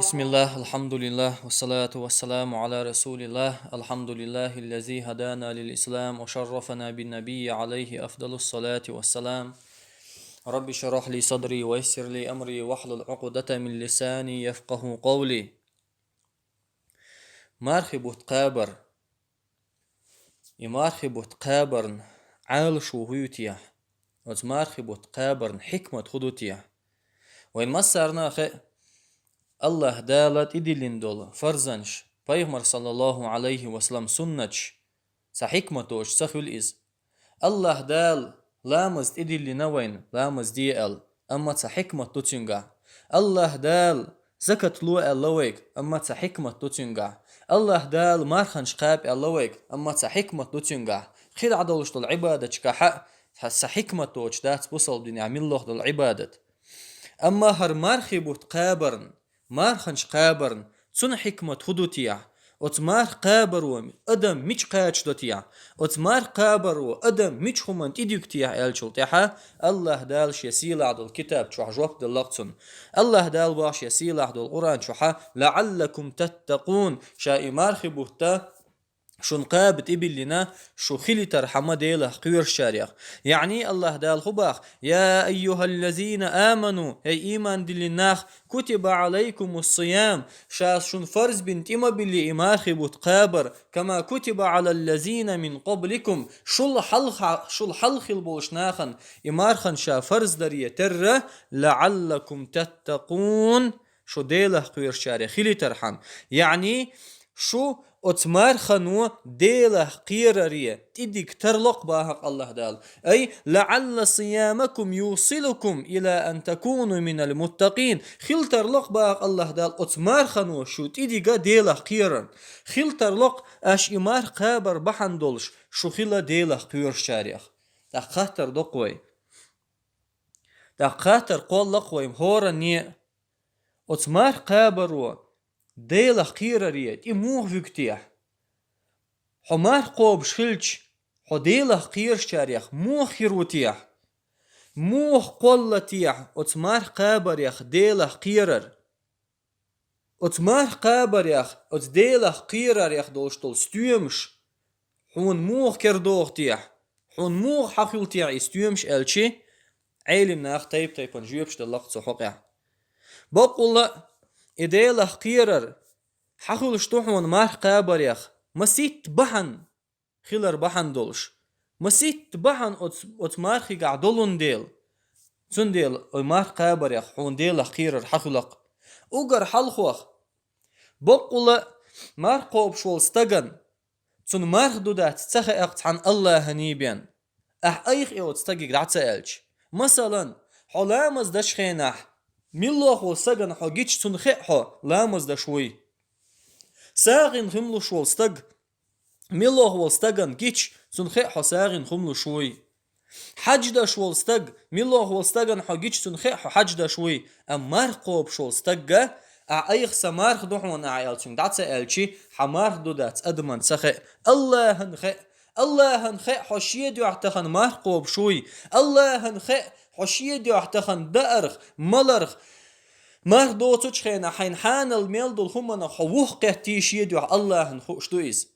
بسم الله الحمد لله والصلاة والسلام على رسول الله الحمد لله الذي هدانا للإسلام وشرفنا بالنبي عليه أفضل الصلاة والسلام رب شرح لي صدري ويسر لي أمري واحلل عقدة من لساني يفقه قولي مرحبا قابر يمرحبا قابرن عال شو هيوتيا وتمرحبا قابرن حكمة خدوتيا وين مسرنا الله دالت إدلين دول فرزنش Peygamber sallallahu aleyhi ve sellem sunnaç sa hikmatoş sa iz Allah dal lamaz idilli navayn lamaz diel amma sa hikmat tutunga Allah dal zakat lu allawek amma sa hikmat tutunga Allah dal markhan shqab allawek amma sa hikmat tutunga khid adolsh dol ibadat ka sa hikmatoch dat busal bin yamillah dol ibadat amma har markhibut qabarn مارخنش قابرن تون حكمة خدوتيا مار قابر أدم مش قاش دوتيا مار قابر أدم مش خمن تيديكتيا الشلتها الله دالش يسيل عدل الكتاب شو جواب دلقتن الله دال باش يسيل عدل القرآن شوحا لعلكم تتقون شا مارخبوتا شون قابت إبلنا شو خلي ترحمة ديله قير شاريخ يعني الله دال خباخ يا أيها الذين آمنوا هي إيمان دلناخ كتب عليكم الصيام شاس شون فرز بنت إما باللي إمار خبوت قابر كما كتب على الذين من قبلكم شو الحلخ البولشناخن إمار خن شا فرز درية تر لعلكم تتقون شو ديله قير شاريخ خلي ترحم يعني شو أتمار خنو ديله قيررية تديك ترلق باهق الله دال أي لعل صيامكم يوصلكم إلى أن تكونوا من المتقين خل ترلق باهق الله دال أتمار خنو شو تديك ديله قيرن خل ترلق أش إمار قابر بحن دولش شو خلا ديله قير شاريخ تخاتر دقوي تخاتر قول لقوي مهورا نية أتمار قابر ديلا قيرريت إموه فيكتيح حمار قوب شخلش حو ديلا قير شاريخ موه خيروتيح موه قولتيح أتمار قابر يخ ديلا قيرر أتمار قابر يخ أت ديلا قيرر يخ دولشتول ستيومش حون موه كردوغتيح حون موه حقيلتيح استيومش ألشي عيلم ناخ تيب تيبان جيبش دلق صحوقيح بقول إديلا قيرر حقول شتوحون مار قابر يخ مسيت بحن خيلر بحن دولش مسيت بحن أت مارخي قعدولون ديل تون ديل مار قابر يخ حون ديلا قيرر حقولق اوغر حلخوخ بقول مار قوب شول ستغن تون مارخ دودات تسخ اقت عن الله هنيبين ايخ ايوت ستغي قدعتا الج مثلا حلامز دشخينح ميلوخ والسجن حاجيتش تنخيحو لامز دا شوي ساغن خملو شوال ستج ميلوخ والستجن جيتش تنخيحو ساغن خملو شوي حج دا شوال ستج ميلوخ والستجن حاجيتش تنخيحو حج دا شوي أمار قوب شوال ستجة أيخ سمارخ دوحون أعيالتون دعتا ألشي حمارخ دودات أدمان سخي الله هنخي الله هنخي حشيه دو احتخن مار قوب شوي الله هنخي حشيه دو احتخن دأرخ ملرخ مار دوتوش خينا حين حان الميل دول همنا حووه قهتيش يدو الله هنخوش دويز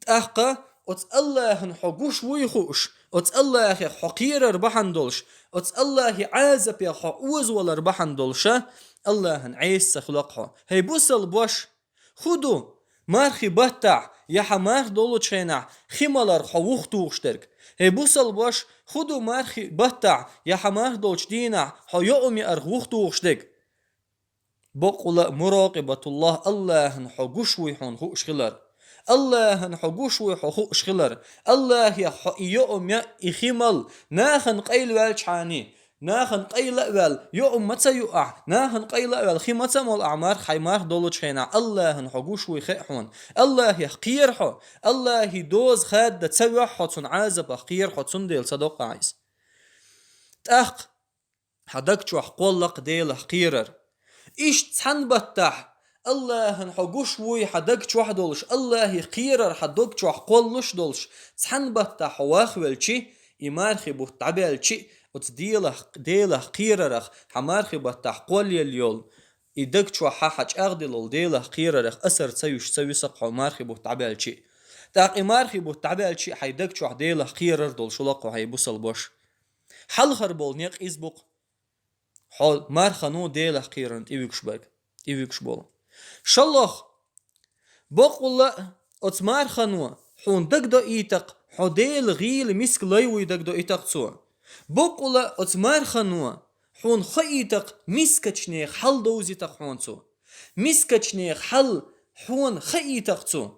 تأحقا وت الله هنحقوش ويخوش وت الله حقير ربحن دولش وت الله عازب يا حقوز ولا ربحن دولشا الله هنعيس سخلقها هي بوصل بوش خدو مارخي بطع يا حمار دولو تشينا خيمالر حووخ توغشترك هي بوصل بوش خدو مارخي بطع يا حمار دولش دينا حيومي أرغوخ توغشترك بقول مراقبة الله هنحقوش ويحون خوش خلر الله هنحقوش ويحوش خلر الله يوم يا إخيمل ناخن قيل والشاني ناخن قيل وال يوم متى يقع ناخن قيل وال خي متى مال أعمار خيمار دولو تشينا الله هنحقوش ويخيحون الله يخيرحو الله يدوز خاد تسوي حتون عازب خير حتون ديل صدق عايز تأخ حدك شو حقولك ديل خيرر إيش تحن بتح الله هنحقوش وي حدك شو حدولش الله يخيرر حدك شو حقولش دولش تحن بتح واخولشي إمارخي بتعبالشي وتديله قيررخ حمارخي بتح قول اليول إدك شو حاج أغدل الديلة خيرة رخ أسر تسويش تسوي سقح مارخي بو تعبال شي تاقي مارخي بو تعبال شي حيدك شو ديلة خيرة دول شلق وحيبوصل بوش حل خربول نيق إزبق حال مارخنو ديلة خيرة إيوكش باك إيوكش بول شلخ بقول أتمار خنوا حون دك دو إيتق حديل غيل مسك ليوي دك دو إيتق سوا بقول أتمار خنوا حون خيتق مسكتشنيخ حل دوزي تقحون سوا مسكتشنيخ حل حون خيتق سوا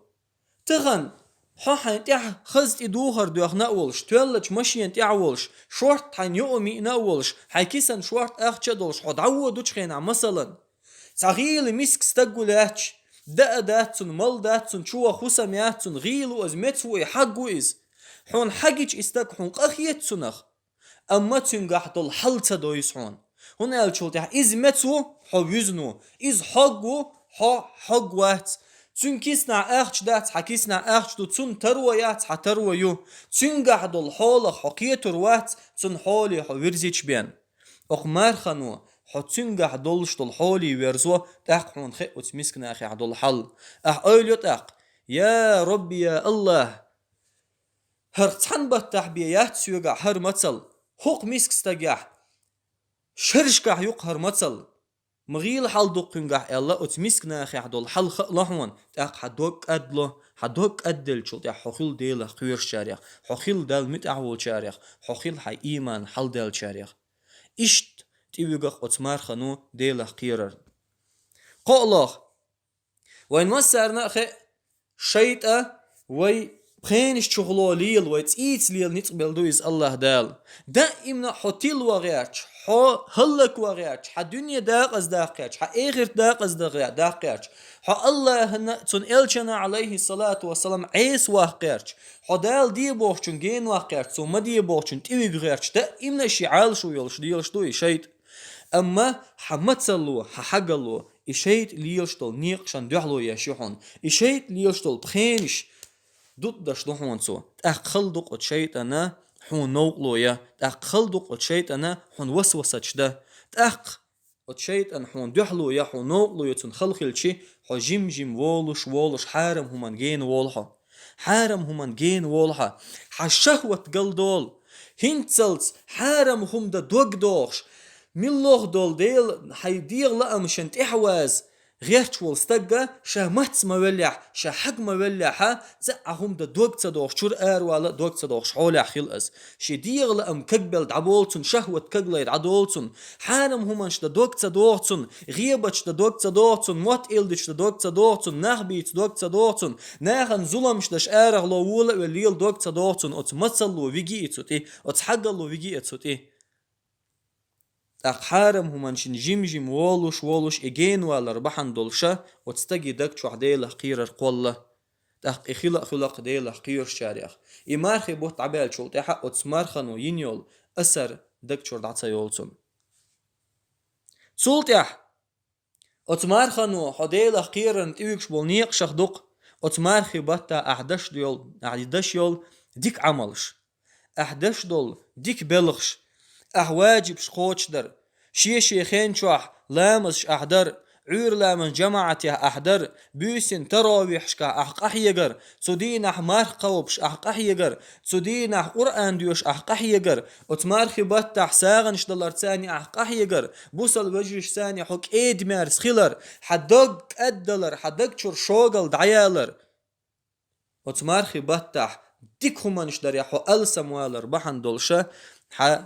تغن حان تيح خزت إدوهر دوخ نأولش تولج مشين تيعولش شورت حان يومي نأولش حيكيسن شورت أخشدولش حد عودوش خينا مثلا صغيل مسك استقولاتش داتسون مال داتسون شو خسمياتسون غيلو از متسوي حقو از حون حقيج استك حون قخيتسونخ اما تنقح دول حلت دويس حون هنا الشولتح از متسو حو يزنو از حقو حق وات تنكيسنا اخش دات حكيسنا اخش دو تن ترويات حترويو تنقح دول حولخ حقيتر وات تن حولي حو ورزيش بيان اخمار خنو حتسنجح دولش دول حولي ويرزو تاق حون خي وتمسكنا اخي عدول حل اوليو تاق يا ربي يا الله هرتحن بتحبيات سيوغا هر متصل حق مسك استجاح شرشكح يق هر متصل مغيل حل دقنجح الله وتمسكنا اخي عدول حل خلهون تاق حدوك ادلو حدوك أدل شو تاع حخيل ديل خير شاريخ حخيل دال متعول شاريخ حخيل حي إيمان حل دال شاريخ إشت تيوغخ أتمار خنو ديل خيرر قولخ وين مسرنا خي شيطة وي بخينش شغلو ليل ويتسيت ليل نتقبل دويز الله دال دائما حتيل وغيرش هلك وغيرش دنيا داقز داقيرش آخر داقز داقيرش الله هنا تون إلشنا عليه الصلاة والسلام عيس واقيرش دال دي بوخشن جين واقيرش ثم دي بوخشن تيوغ غيرش دائما شعال شو يلش ديلش دوي شيط أما حمتسلو ححقلو إشيت ليلشتل نيقشن دحلو يشيحون إشيت ليلشتل بخينش دودش دحون سو تأخلدق أتشيتنا حون نوقلويا تأخلدق أتشيتنا حون وسوسش ده تأخ أتشيتن حون دحلويا حون نوقلويا تنخلخلشي حو جيم جيم وولش حارم همان جين وولها حارم همان جين وولها حشهوة قلدول هنتسلت حارم هم دا دوق دوغش ملوخ دول ديل حيدير لأم شنت إحواز غيرت والستقة شامت مولع شحق مولعها زعهم دا دوق تصدوخ شور ولا دوق تصدوخ شحولع خلقز شدير لأم كقبل دعبولتن شهوة كقليد عدولتن حارم همانش دا دوق تصدوختن غيبتش دا دوق تصدوختن موت إلدش دا دوق تصدوختن نخبيت دوق تصدوختن ناخن ظلمش داش لوولع والليل دوق تصدوختن أتمثلو ويجيئتو تي أتحقلو ويجيئتو تي أقحارم همانشين جيم جيم وولش إجين والر بحن دولشة وتستجي دك شو عديل خير القولة تحق خلق ديل خير شاريخ إمارخي بوت عبال شو تحق وتسمارخن وينيول أسر دك شو دعتا يولتون سولتح وتسمارخن وحديل خير نتيوكش بولنيق شخدق وتسمارخي بطا أحدش يول ديك عملش أحدش دول ديك بلغش واجب شخوش در شيخين شوح لامش أحضر عور لامن جماعته أحضر بيسن تراويحش أحقحيقر تدين أحمار قوبش أحقحيقر تدين قرآن ديوش أحقحيقر وتمارخي بطح ساغنش دلار تاني أحقحيقر بوصل وجرش تاني حك إيد مارس خلر حدق أدلر حدق شور شوغل دعيالر وتمارخي بطح ديك همانش در يحو ألسم والر بحن دولشة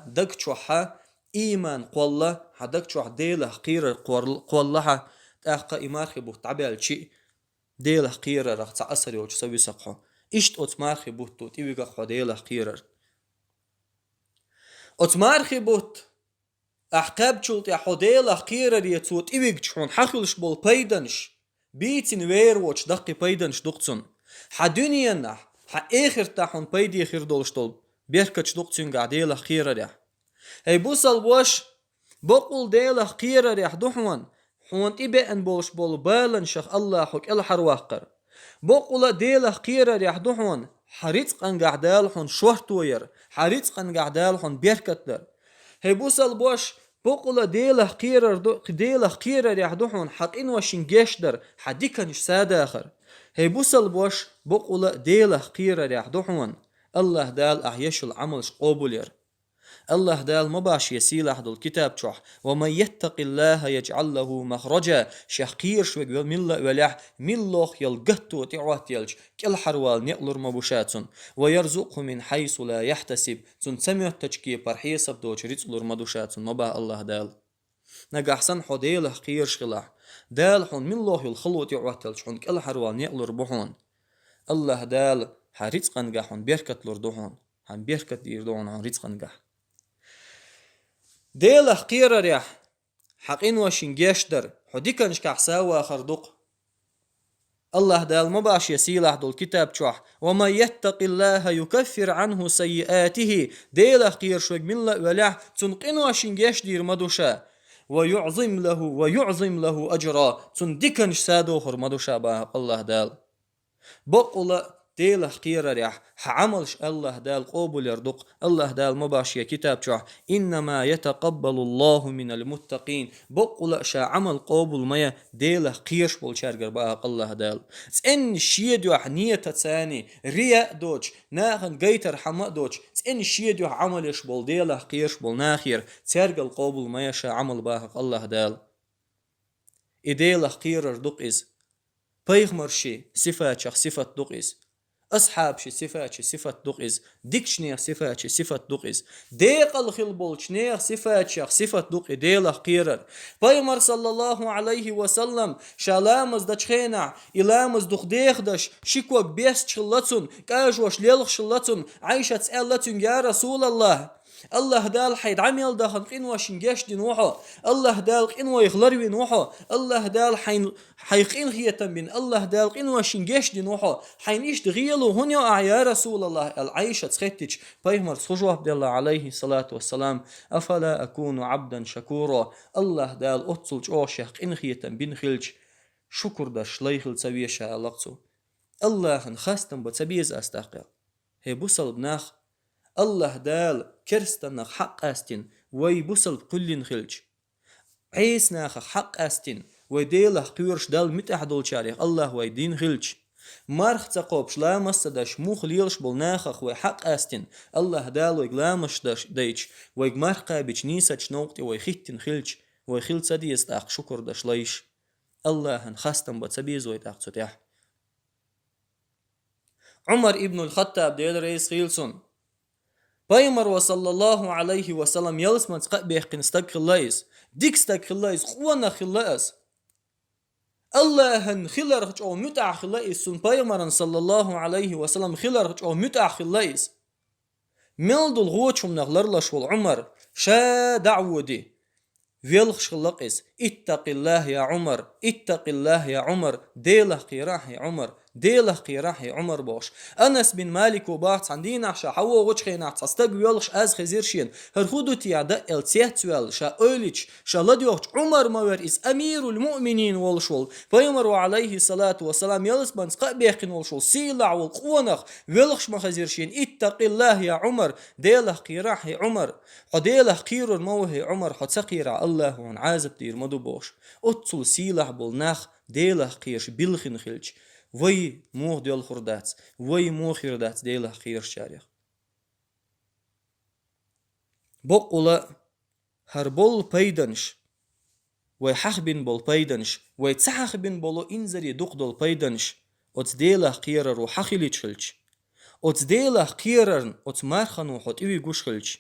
دك شوحة إيمان قوالله دك شوح ديله قير قوالله تأخا إمارخي بوت تعبيل شيء ديله قير رخ تعسر يوش سوي سقحه إشت أتمارخي بوت توت إيوغا خوا ديله قير أتمارخي بوت أحقاب شولت يحو ديله قير ريتوت إيوغ شحون حخلش بول بيدنش بيتين وير ووش دقي بيدنش دقتون دنيا نح آخر تاحون بيدي خير دولش دول بيركتش دقتين قاعديله خير ريح هي بوصل بوش بقول ديله خير ريح دحون حون إبئن بولش بول بالن شخ الله حك الحر واقر بقول ديله خير ريح دحون حريتقن قاعدال حون شورت وير حريتقن قاعدال حون بيركتلر هي بوصل بوش بقول ديلا قيرر يحدحون حقين وشين جيشدر حديكنش ساداخر هي بوصل بوش بقول ديلا قيرر يحدحون الله دال أحيش العمل قبولير الله دال مباش يسيل دول كتاب تشوح ومن يتق الله يجعل له مخرجا شخير شوك ملا ولح ملوخ يلقتو تعوات يلج كل حروال نقلر مبوشاتون ويرزقه من حيث لا يحتسب تون سميت تشكي برحيس بدوش ريتلر مدوشاتون مبا الله دال نجا حسن حديل خير شغلح دال حون ملوخ يلخلو تعوات يلج حون كل حروال نقلر بحون الله دال حريتقن جحون بيركت لردوحون هم بيركت ديردون عن ريتقن جح ديلا قيرة ريح حقين وشين جيشدر حديكنش كحساوا خردق الله دال مباش يسيله دول كتاب تشوح وما يتق الله يكفر عنه سيئاته ديلا قير شوك من لا ولع تنقين وشين جيش دير مدوشا ويعظم له أجرا تندكنش سادو خر مدوشا با الله دال بقول ديل خير ريح حعملش الله دال قبول يردق الله دال مباشية كتاب شوح إنما يتقبل الله من المتقين بقول شا عمل قبول ميا ديل خيرش بول شارجر بقى الله دال سن شيد يوح نية تساني رياء دوج ناخن قيتر حما دوج سن شيد يوح عملش بول ديل خيرش بول ناخير تسارجل قبول ميا شا عمل بقى الله دال إديل خير دق إز بيغمر شي صفات شخ صفة دق إز أصحاب شي صفات دقيز ديكشنيخ صفات شي صفات دقيز ديق الخلبول شنيخ صفات شيخ صفات دقي ديلا قيرر بايمر صلى الله عليه وسلم شالامز دچخينا إلامز دخ ديخدش شكوك بيس شلتون كاجوش ليلخ شلتون عايشة تسألتون يا رسول الله الله دال حيد عمل دخن قنوة شنجاش دين وحو الله دال قنوة يخلر بين وحو الله دال حيقين خيتن بين الله دال قنوة شنجاش دين وحو حينيش تغيلو هنيا يا رسول الله العيشة تخيتش بايمر صجوه عبد الله عليه الصلاة والسلام أفلا أكون عبدا شكورا الله دال أتصل جوشيخ قن خيتن بين خلج شكر داش ليخل تسويشا لقصو الله خاستن بتسبيز أستاقل هي بوصل بناخ الله دال كرستنخ حق أستن ويبوصل كل خلج عيسناخ حق أستن ويديله قيرش دال متأحدول شاريخ الله ويدين خلج مارخ تقوبش لا مصدش موخ ليلش بلناخخ وحق أستن الله دال ويقلامش ديش ويقمارخ قابش نيساش نوقتي ويخيتن خلج ويخيل تديست أخ شكر دش ليش الله خاستن بتسبيز ويتاق تتاح عمر ابن الخطاب ديل رئيس خيلسون بايمر وصلى الله عليه وسلم يلس من تقبح قنستك خلايس ديكستك خلايس قوانا خلايس الله خلرج او متع خلايس سن بايمر صلى الله عليه وسلم خلرج او متع خلايس ملد الغوش من غلرلش والعمر شا دعودي ويلخش خلقس اتق الله يا عمر اتق الله يا عمر ديله قيراح يا عمر ديله قيراح يا عمر باش أنس بن مالك وباعت عندنا شا حوا وجخينا تصدق ويلخش از خزيرشين هرخودتي عدا التياتوال شا أوليش شا لديوش عمر مور إس أمير المؤمنين والشول فيمر عليه الصلاة والسلام يلس بنس قبيقين والشول سيلع والقونخ ويلخش مخزيرشين اتق الله يا عمر ديله قيراح يا عمر حديله قير الموه عمر حتسقير الله وان عازب دير مدوبوش اتصل سيلح بولناخ ديله قيرش بلخن خلج وي موخ ديال خردات وي موخ خردات ديله قير شاريخ بقولا هربول بيدنش وي حخبن بول بيدنش وي تسحخبن بولو انزري دقدول بيدنش ات ديله قير رو حخيلي تشلج ات ديله قيرن ات مارخنو حت ايوي گوش خلج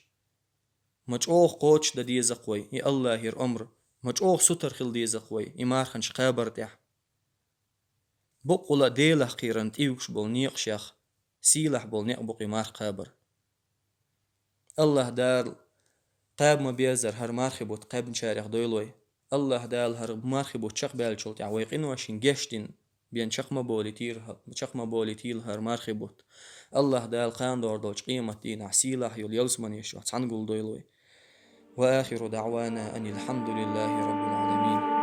مجوخ قوش دا ديزقوي يا الله ير أمر مجوخ ستر خل ديزقوي إمار خنش قابر تح بقولا ديله قيرنت إيوكش بول نيق شيخ سيلح بول نيق بق إمار قابر الله دار قاب ما بيزر هر مارخي بوت قاب نشاريخ دويلوي الله دال هر مارخي بوت شق بالشولت عويقين واشين جشتين بين شق ما بولي تيل هر مارخي بوت الله دال قام دور دوش قيمة دين عسيلح يول يلسمن يشوح تعنقل دويلوي وآخر دعوانا أن الحمد لله رب العالمين.